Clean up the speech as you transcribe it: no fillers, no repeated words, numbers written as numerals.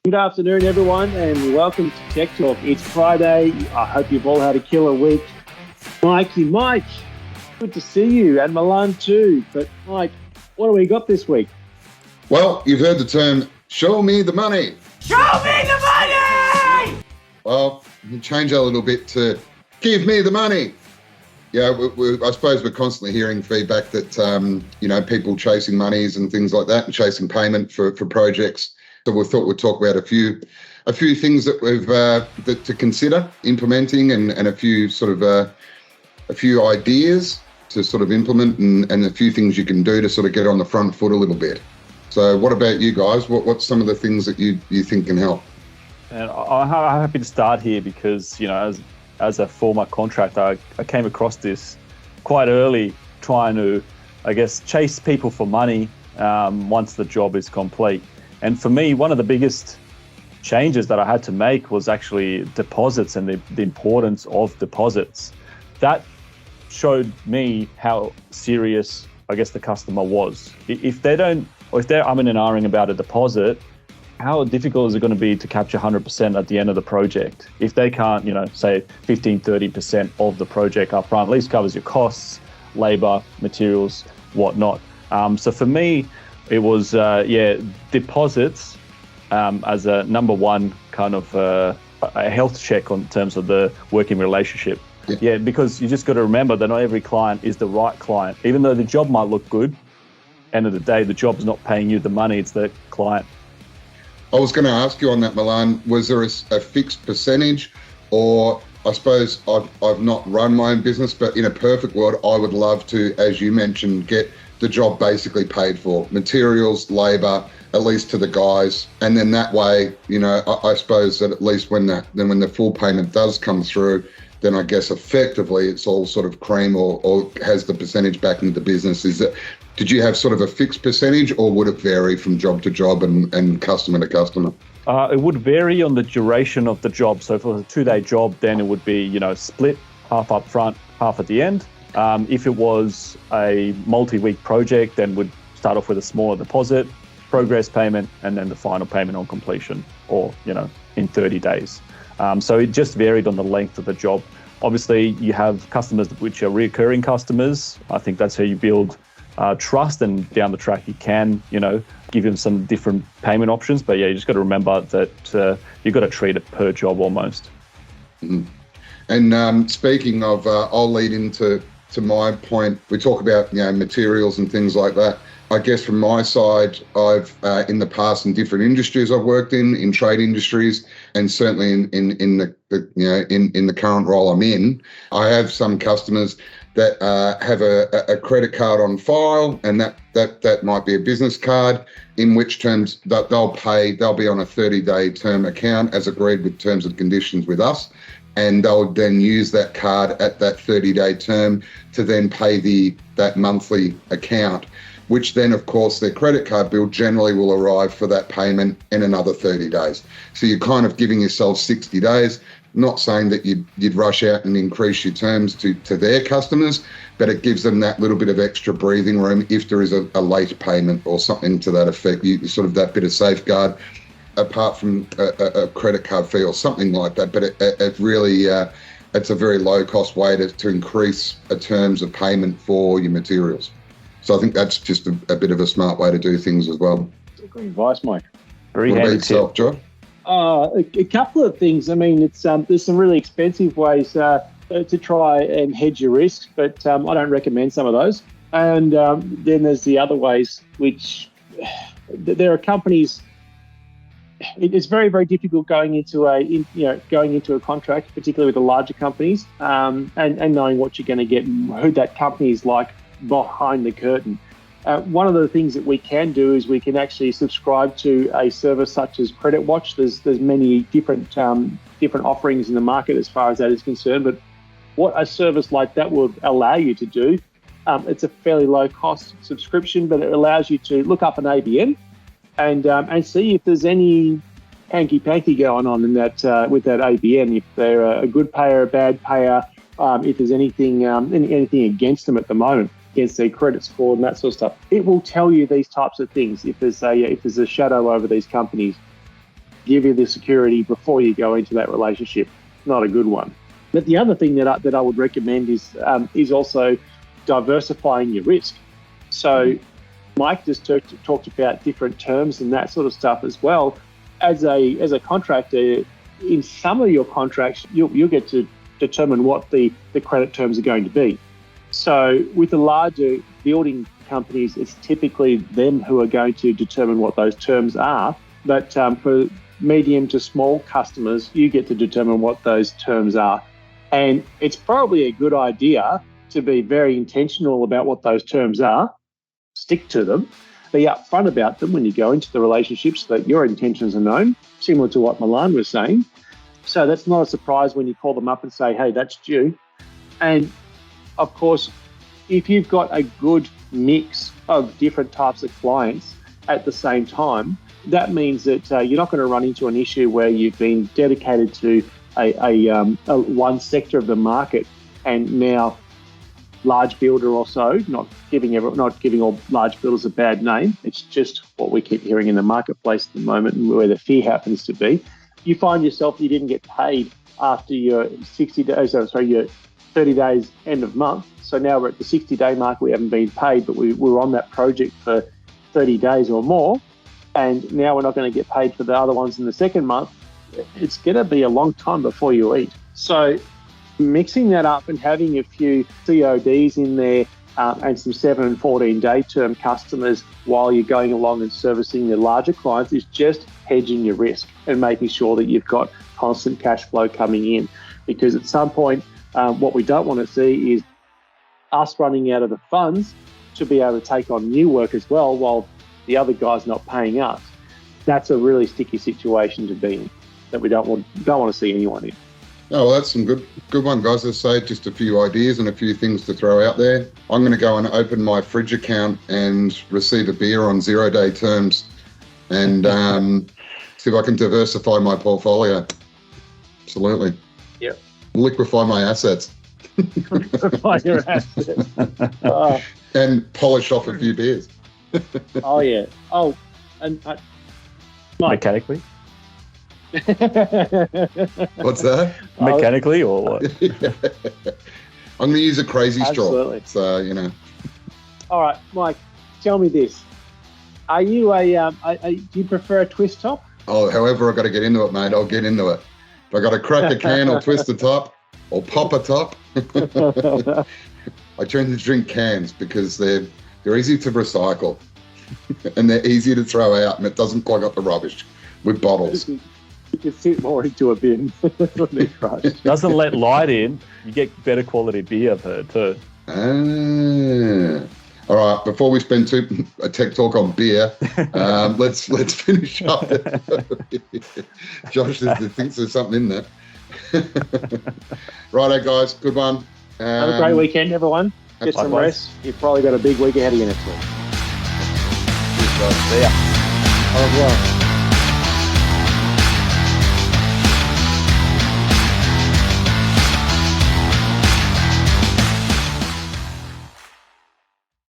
Good afternoon, everyone, and welcome to TechTalk. It's Friday. I hope you've all had a killer week. Mike, good to see you, and Milan too. But Mike, what do we got this week? Well, you've heard the term, show me the money. Show me the money! Well, you can change that a little bit to give me the money. Yeah, I suppose we're constantly hearing feedback that, people chasing monies and things like that and chasing payment for projects. So we thought we'd talk about a few things that we've to consider implementing and a few a few ideas to sort of implement and a few things you can do to sort of get on the front foot a little bit. So what about you guys? What's some of the things that you think can help? And I'm happy to start here because, as a former contractor, I came across this quite early, trying to, chase people for money once the job is complete. And for me, one of the biggest changes that I had to make was actually deposits and the importance of deposits. That showed me how serious, the customer was. If they're umming and ahhing about a deposit, how difficult is it going to be to capture 100% at the end of the project? If they can't, say 15, 30% of the project up front, at least covers your costs, labor, materials, whatnot. So for me, it was, deposits as a number one kind of a health check in terms of the working relationship. Yeah, because you just got to remember that not every client is the right client. Even though the job might look good, end of the day, the job's not paying you the money, it's the client. I was going to ask you on that, Milan, was there a fixed percentage, or I suppose I've not run my own business, but in a perfect world, I would love to, as you mentioned, get the job basically paid for, materials, labor, at least to the guys. And then that way, I suppose that at least when the full payment does come through, then I guess effectively it's all sort of cream or has the percentage back into the business. Did you have sort of a fixed percentage, or would it vary from job to job and customer to customer? It would vary on the duration of the job. So if it was a 2-day job, then it would be, split, half up front, half at the end. If it was a multi-week project, then we'd start off with a smaller deposit, progress payment, and then the final payment on completion, or, in 30 days. So it just varied on the length of the job. Obviously, you have customers which are recurring customers. I think that's how you build trust, and down the track you can, give them some different payment options. But yeah, you just got to remember that you've got to treat it per job almost. Mm-hmm. And speaking of, I'll lead into my point. We talk about materials and things like that. I guess from my side, I've in the past in different industries I've worked in trade industries, and certainly in the current role I'm in, I have some customers that have a credit card on file, and that might be a business card, in which terms that they'll be on a 30-day term account as agreed with terms and conditions with us. And they'll then use that card at that 30-day term to then pay that monthly account, which then, of course, their credit card bill generally will arrive for that payment in another 30 days. So you're kind of giving yourself 60 days, not saying that you'd rush out and increase your terms to their customers, but it gives them that little bit of extra breathing room if there is a late payment or something to that effect. You sort of that bit of safeguard, apart from a credit card fee or something like that. But it really, it's a very low cost way to increase the terms of payment for your materials. So I think that's just a bit of a smart way to do things as well. Great advice, Mike. Very handy. What about yourself, Joe? A couple of things. I mean, there's some really expensive ways to try and hedge your risks, but I don't recommend some of those. And then there's the other ways, which there are companies. It's very, very difficult going into a contract, particularly with the larger companies, and knowing what you're going to get and who that company is like behind the curtain. One of the things that we can do is we can actually subscribe to a service such as Credit Watch. There's many different offerings in the market as far as that is concerned. But what a service like that would allow you to do, it's a fairly low cost subscription, but it allows you to look up an ABN and see if there's any hanky-panky going on in that with that ABN, if they're a good payer, a bad payer, if there's anything against them at the moment, against their credit score and that sort of stuff. It will tell you these types of things if there's a shadow over these companies. give you the security before you go into that relationship. Not a good one. But the other thing that I would recommend is also diversifying your risk. So Mike just talked about different terms and that sort of stuff as well. As a contractor, in some of your contracts, you'll get to determine what the credit terms are going to be. So with the larger building companies, it's typically them who are going to determine what those terms are. But for medium to small customers, you get to determine what those terms are. And it's probably a good idea to be very intentional about what those terms are, stick to them, be upfront about them when you go into the relationship so that your intentions are known, similar to what Milan was saying. So that's not a surprise when you call them up and say, hey, that's due. And of course, if you've got a good mix of different types of clients at the same time, that means that you're not going to run into an issue where you've been dedicated to a one sector of the market and now large builder or so, not giving all large builders a bad name. It's just what we keep hearing in the marketplace at the moment and where the fear happens to be. You find yourself you didn't get paid after your 60 days, your 30 days end of month. So now we're at the 60-day mark. We haven't been paid, but we were on that project for 30 days or more. And now we're not going to get paid for the other ones in the second month. It's going to be a long time before you eat. So mixing that up and having a few CODs in there and some 7 and 14-day term customers while you're going along and servicing the larger clients is just hedging your risk and making sure that you've got constant cash flow coming in. Because at some point, what we don't want to see is us running out of the funds to be able to take on new work as well while the other guy's not paying us. That's a really sticky situation to be in that we don't want to see anyone in. Oh, well, that's some good one, guys. Let's say just a few ideas and a few things to throw out there. I'm going to go and open my fridge account and receive a beer on 0-day terms and see if I can diversify my portfolio. Absolutely. Yep. Liquefy my assets. Liquefy your assets. And polish off a few beers. Oh, yeah. Oh, and Mike. Mechanically? What's that? Mechanically or what? Yeah. I'm going to use a crazy Absolutely. straw. So, All right, Mike, tell me this. Are you do you prefer a twist top? Oh, however I've got to get into it, mate, I'll get into it. If I got to crack a can or twist a top or pop a top, I tend to drink cans because they're easy to recycle and they're easy to throw out and it doesn't clog up the rubbish with bottles. You can fit more into a bin. Doesn't let light in. You get better quality beer I've heard too. All right, before we spend a tech talk on beer, let's finish up. Josh thinks there's something in there. Righto, guys, good one. Have a great weekend, everyone. Get some rest. You've probably got a big week ahead of you next week. Cheers, guys. See ya. Au revoir.